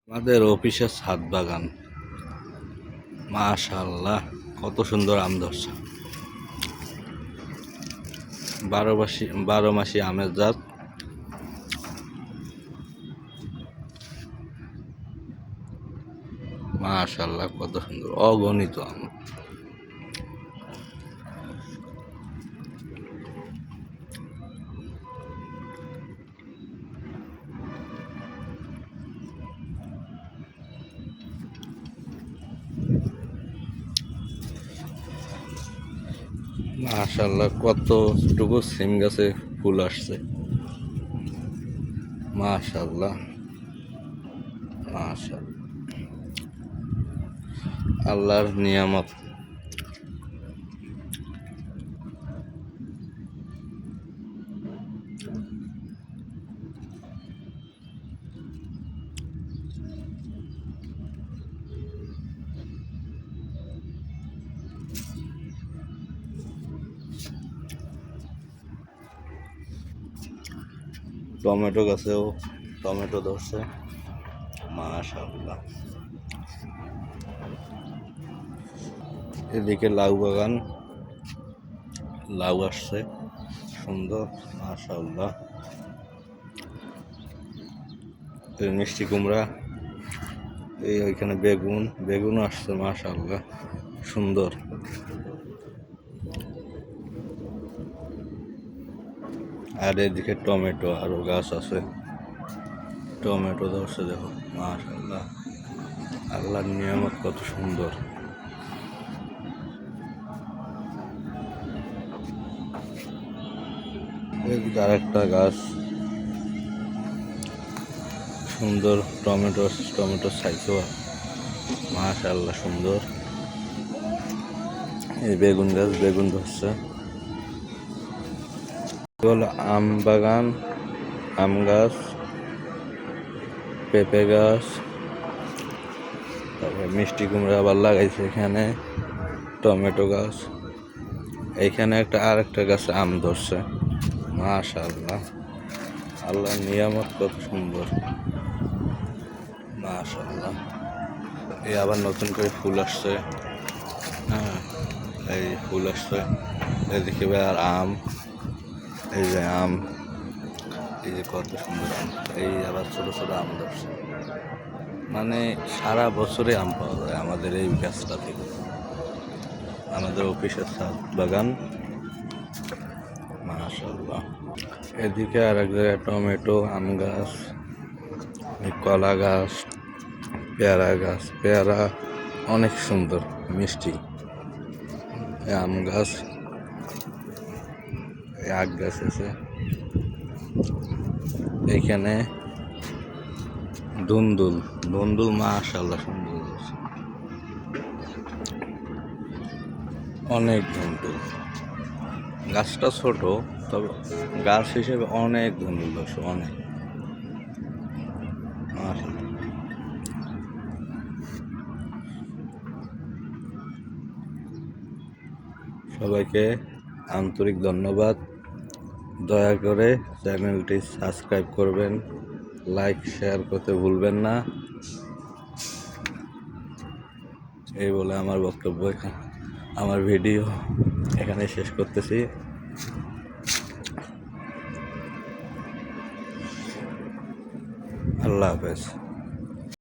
আমাদের অফিসের ছাদ বাগান, মাশাআল্লাহ কত সুন্দর আম ধরছে। 12 মাসি আমের জাত। মাশাআল্লাহ কত সুন্দর, অগণিত আম। মাশাআল্লাহ কতটুকু সিম গাছে ফুল আসছে। মাশাআল্লাহ মাশাআল্লাহ, আল্লাহর নিয়ামত। টমেটো গাছেও টমেটো ধরছে, মাশাআল্লাহ। এদিকে লাউ বাগান, লাউ আসছে সুন্দর, মাশাআল্লাহ। এই মিষ্টি কুমড়া, এই ওইখানে বেগুনও আসছে, মাশাআল্লাহ সুন্দর। আর এদিকে টমেটো আরো গাছ আছে, টমেটো ধরছে দেখো, মাশাআল্লাহ। আল্লাহর নিয়ামত কত সুন্দর। এদিকে আরেকটা গাছ সুন্দর, টমেটো সাইজও মাশাআল্লাহ সুন্দর। এই বেগুন গাছ, বেগুন ধরছে। হলো আম বাগান, আম গাছ, পেঁপে গাছ, তারপরে মিষ্টি কুমড়া আবার লাগাইছে এখানে, টমেটো গাছ। এইখানে আরেকটা গাছে আম ধরছে, মাশাআল্লাহ। আল্লাহর নিয়ামত কত সুন্দর, মাশাআল্লাহ। এই আবার নতুন করে ফুল আসছে, হ্যাঁ এই ফুল আসছে। এদিকে আর আম, এই যে আম, এই যে কত সুন্দর আম। এই আবার ছোট ছোট আম ধরছে, মানে সারা বছরে আম পাওয়া যায় আমাদের এই গাছটা থেকে। আমাদের অফিসের ছাদ বাগান, মাশাআল্লাহ। এদিকে আর এক জায়গায় টমেটো, আম গাছ, কলা গাছ, পেয়ারা গাছ। পেয়ারা অনেক সুন্দর মিষ্টি। আম গাছ, আখ গাছ আছে এইখানে। ধুন্দুল মাশাআল্লাহ সুন্দর, অনেক ধুন্দুল। গাছটা ছোট, তবে গাছ হিসেবে অনেক ধুন্দুল ধরছে, অনেক। সবাইকে আন্তরিক ধন্যবাদ। দয়া করে চ্যানেলটি সাবস্ক্রাইব করবেন, লাইক শেয়ার করতে ভুলবেন না। এই বলে আমার বক্তব্য, আমার ভিডিও এখানে শেষ করতেছি। আল্লাহ হাফেজ।